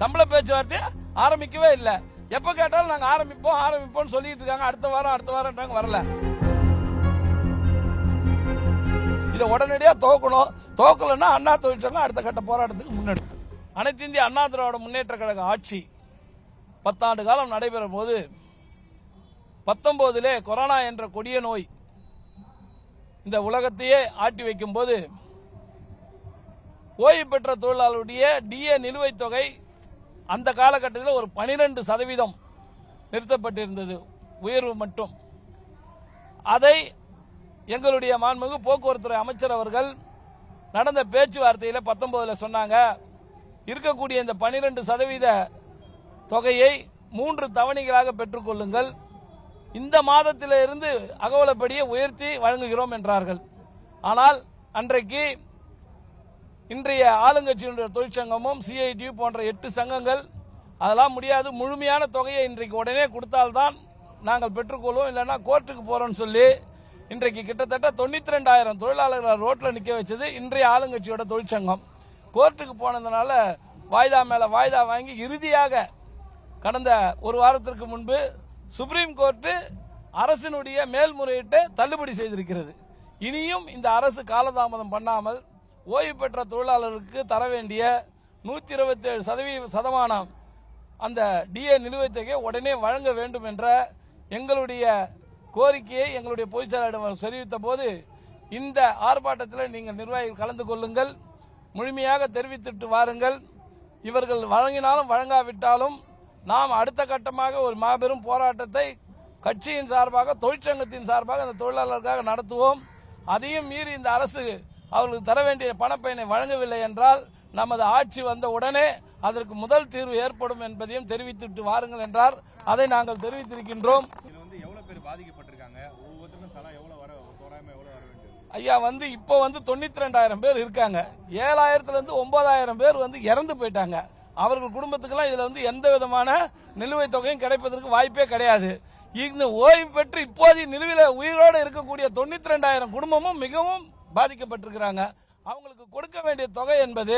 சம்பள பேச்சுவார்த்தையை ஆரம்பிக்கவே இல்லை. எப்ப கேட்டாலும் நாங்க ஆரம்பிப்போம் சொல்லிட்டு இருக்காங்க. அடுத்த வாரம் வரல. இதை உடனடியா தோக்கலன்னா அண்ணா தொழிற்சங்கம் அடுத்த கட்ட போராட்டத்துக்கு முன்னெடு. அனைத்து இந்திய அண்ணா திராவிட முன்னேற்ற கழக ஆட்சி 10 ஆண்டு காலம் நடைபெறும் போது 19 கொரோனா என்ற கொடிய நோய் இந்த உலகத்தையே ஆட்டி வைக்கும் போது ஓய்வு பெற்ற தொழிலாளருடைய டிஏ நிலுவைத் தொகை அந்த காலகட்டத்தில் ஒரு 12% நிறுத்தப்பட்டிருந்தது, உயர்வு மட்டும். அதை எங்களுடைய மாண்புமிகு போக்குவரத்துறை அமைச்சர் அவர்கள் நடந்த பேச்சுவார்த்தையில் 19 சொன்னாங்க, இருக்கக்கூடிய இந்த 12% தொகையை 3 தவணைகளாக பெற்றுக்கொள்ளுங்கள், இந்த மாதத்திலிருந்து அகவலப்படியே உயர்த்தி வழங்குகிறோம் என்றார்கள். ஆனால் அன்றைக்கு இன்றைய ஆளுங்கட்சியினுடைய தொழிற்சங்கமும் சிஐடியு போன்ற 8 சங்கங்கள் அதெல்லாம் முடியாது, முழுமையான தொகையை இன்றைக்கு உடனே கொடுத்தால்தான் நாங்கள் பெற்றுக்கொள்வோம், இல்லைன்னா கோர்ட்டுக்கு போறோம்னு சொல்லி இன்றைக்கு கிட்டத்தட்ட 92,000 தொழிலாளர்களை ரோட்ல நிக்க வச்சது இன்றைய ஆளுங்கட்சியோட தொழிற்சங்கம். கோர்ட்டுக்கு போனதுனால வாய்தா மேல வாய்தா வாங்கி இறுதியாக கடந்த ஒரு வாரத்திற்கு முன்பு சுப்ரீம் கோர்ட் அரசினுடைய மேல்முறையீட்டை தள்ளுபடி செய்திருக்கிறது. இனியும் இந்த அரசு காலதாமதம் பண்ணாமல் ஓய்வு பெற்ற தொழிலாளர்களுக்கு தர வேண்டிய 127% அந்த டிஏ நிலுவைத் தொகையை உடனே வழங்க வேண்டும் என்ற எங்களுடைய கோரிக்கையை எங்களுடைய பொதுச் செயலாளரிடம் தெரிவித்த போது, இந்த ஆர்ப்பாட்டத்தில் நீங்கள் நிர்வாகிகள் கலந்து கொள்ளுங்கள், முழுமையாக தெரிவித்துட்டு வாருங்கள், இவர்கள் வழங்கினாலும் வழங்காவிட்டாலும் நாம் அடுத்த கட்டமாக ஒரு மாபெரும் போராட்டத்தை கட்சியின் சார்பாக தொழிற்சங்கத்தின் சார்பாக அந்த தொழிலாளர்களுக்காக நடத்துவோம். அதையும் மீறி இந்த அரசு அவர்களுக்கு தர வேண்டிய பணப்பயனை வழங்கவில்லை என்றால் நமது ஆட்சி வந்த உடனே அதற்கு முதல் தீர்வு ஏற்படும் என்பதையும் தெரிவித்துட்டு வாருங்கள் என்றார். அதை நாங்கள் தெரிவித்திருக்கின்றோம். ஐயா இப்போ 92,000 பேர் இருக்காங்க. 7,000 9,000 பேர் இறந்து போயிட்டாங்க. அவர்கள் குடும்பத்துக்கெல்லாம் இதுல எந்த விதமான நிலுவைத் தொகையும் கிடைப்பதற்கு வாய்ப்பே கிடையாது. இந்த ஓய்வு பெற்று இப்போது நிலுவையில் உயிரோடு இருக்கக்கூடிய 92,000 குடும்பமும் மிகவும் பாதிக்கப்பட்டிருக்கிறாங்க. அவங்களுக்கு கொடுக்க வேண்டிய தொகை என்பது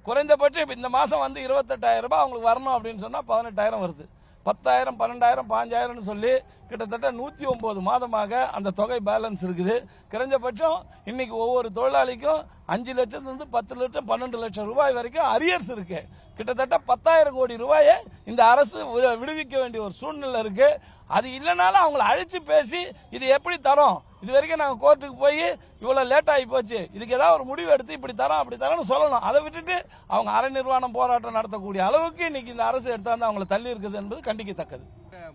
குறைந்தபட்சம் இந்த மாசம் 28,000 ரூபாய் அவங்களுக்கு வரணும் அப்படின்னு சொன்னா 18,000 வருது. 10,000 12,000 5,000 சொல்லி கிட்டத்தட்ட 109 மாதமாக அந்த தொகை பேலன்ஸ் இருக்குது. குறைஞ்சபட்சம் இன்னைக்கு ஒவ்வொரு தொழிலாளிக்கும் 5 லட்சத்திலிருந்து 10 லட்சம் 12 லட்சம் ரூபாய் வரைக்கும் அரியர்ஸ் இருக்கு. கிட்டத்தட்ட 10,000 கோடி ரூபாயை இந்த அரசு விடுவிக்க வேண்டிய ஒரு சூழ்நிலை இருக்கு. அது இல்லைனாலும் அவங்களை அழைச்சு பேசி இது எப்படி தரோம், இது வரைக்கும் நாங்கள் கோர்ட்டுக்கு போய் இவ்வளவு லேட் ஆகி போச்சு, இதுக்கு ஏதாவது ஒரு முடிவு எடுத்து இப்படி தரோம் அப்படி தரோம்னு சொல்லணும். அதை விட்டுட்டு அவங்க அரை நிர்வாணம் போராட்டம் நடத்தக்கூடிய அளவுக்கு இன்னைக்கு இந்த அரசு எடுத்தாந்து அவங்களை தள்ளி இருக்குது என்பது கண்டிக்கத்தக்கது.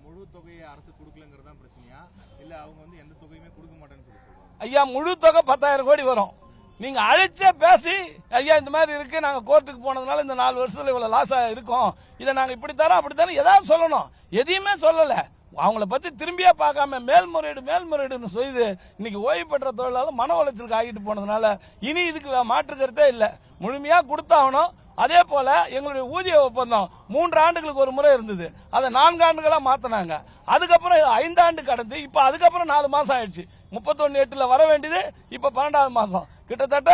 முழு தொகையை அரசு கொடுக்கலங்கிறதா பிரச்சனையா, இல்ல அவங்க எந்த தொகையுமே கொடுக்க மாட்டேன்னு சொல்லி? ஐயா, முழு தொகை 10,000 கோடி வரும். நீங்க அழைச்ச பேசி ஐயா இந்த மாதிரி இருக்கு, நாங்க கோர்ட்டுக்கு போனதுனால இந்த 4 வருஷத்துல இவ்வளவு லாஸ் இருக்கும், இதை நாங்க இப்படி தரோம் அப்படி தரோம் ஏதாவது சொல்லணும். எதையுமே சொல்லல. அவங்கள பத்தி திரும்பியா பார்க்காம மேல்முறையீடுன்னு சொல்லி இன்னைக்கு ஓய்வு பெற்ற தொழிலாளர் மன உளைச்சலுக்கு ஆகிட்டு போனதுனால இனி இதுக்கு மாற்று கருத்தே இல்ல. முழுமையா கொடுத்தாகணும். அதே போல எங்களுடைய ஊதிய ஒப்பந்தம் 3 ஆண்டுகளுக்கு ஒரு முறை இருந்தது, அதை 4 ஆண்டுகளா மாத்தினாங்க. அதுக்கப்புறம் 5 ஆண்டு கடந்து இப்ப அதுக்கப்புறம் 4 மாசம் ஆயிடுச்சு. 31/8 வர வேண்டியது இப்ப 12வது மாசம். கிட்டத்தட்ட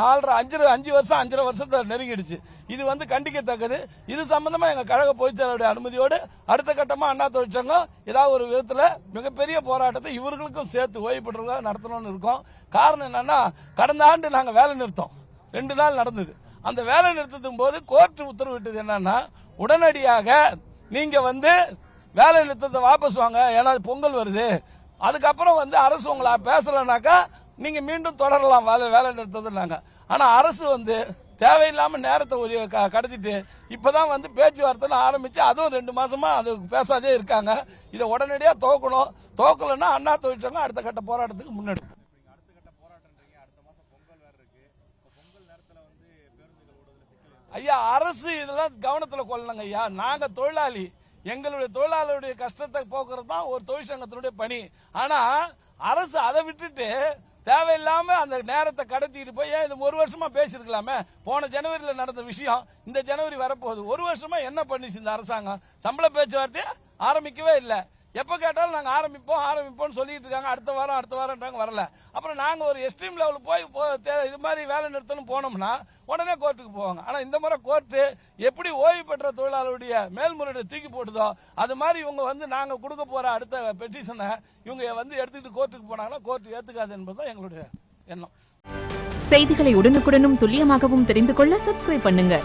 5 வருஷம் 5.5 வருஷத்தை நெருங்கிடுச்சு. இது கண்டிக்கத்தக்கது. இது சம்பந்தமா எங்க கழக பொதுச் செயலாளருடைய அனுமதியோடு அடுத்த கட்டமா அண்ணா தொழிற்சங்கம் ஏதாவது ஒரு விதத்துல மிகப்பெரிய போராட்டத்தை இவர்களுக்கும் சேர்த்து ஓய்வு பெற்றவர்களாக நடத்தணும்னு இருக்கோம். காரணம் என்னன்னா, கடந்த ஆண்டு நாங்க வேலை நிறுத்தம் 2 நாள் நடந்தது. அந்த வேலை நிறுத்தத்தின் போது கோர்ட் உத்தரவிட்டது என்னன்னா, உடனடியாக நீங்க வேலை நிறுத்தத்தை வாபஸ் வாங்க, ஏன்னா பொங்கல் வருது, அதுக்கப்புறம் அரசு உங்களை பேசலனாக்கா நீங்க மீண்டும் தொடரலாம் வேலை நிறுத்தம். ஆனா அரசு தேவையில்லாம நேரத்தை கடத்திட்டு இப்பதான் பேச்சுவார்த்தை ஆரம்பிச்சு அதுவும் 2 மாசமா அது பேசாதே இருக்காங்க. இதை உடனடியா தோக்கலன்னா அண்ணா தொழிற்சங்கம் அடுத்த கட்ட போராட்டத்துக்கு முன்னெடுக்கும். ஐயா, அரசு இதெல்லாம் கவனத்துல கொள்ளணுங்க ஐயா. நாங்க தொழிலாளி, எங்களுடைய தொழிலாளருடைய கஷ்டத்தை போக்குறது தான் ஒரு தொழிற்சங்கத்தினுடைய பணி. ஆனா அரசு அதை விட்டுட்டு தேவையில்லாம அந்த நேரத்தை கடத்திட்டு போய் இது 1 வருஷமா பேசிருக்கலாமே. போன ஜனவரியில நடந்த விஷயம் இந்த ஜனவரி வரப்போகுது. 1 வருஷமா என்ன பண்ணிச்சு இந்த அரசாங்கம்? சம்பள பேச்சுவார்த்தையை ஆரம்பிக்கவே இல்லை. எப்ப கேட்டாலும் நாங்க ஆரம்பிப்போம்னு சொல்லிட்டு இருக்காங்க. அடுத்த வாரம் வரல. அப்புறம் நாங்க ஒரு எக்ஸ்ட்ரீம் லெவல் போய் இது மாதிரி வேலை நிறுத்தணும் போனோம்னா உடனே கோர்ட்டுக்கு போவாங்க. ஆனா இந்த முறை கோர்ட்டு எப்படி ஓய்வு பெற்ற தொழிலாளருடைய மேல்முறையீடு தூக்கி போட்டுதோ அது மாதிரி இவங்க வந்து நாங்க கொடுக்க போற அடுத்த பெட்டிஷனை இவங்க வந்து எடுத்துக்கிட்டு கோர்ட்டுக்கு போனாங்கன்னா கோர்ட்டு ஏத்துக்காது என்பதுதான் எங்களுடைய எண்ணம். செய்திகளை உடனுக்குடனும் துல்லியமாகவும் தெரிந்து கொள்ள சப்ஸ்கிரைப் பண்ணுங்க.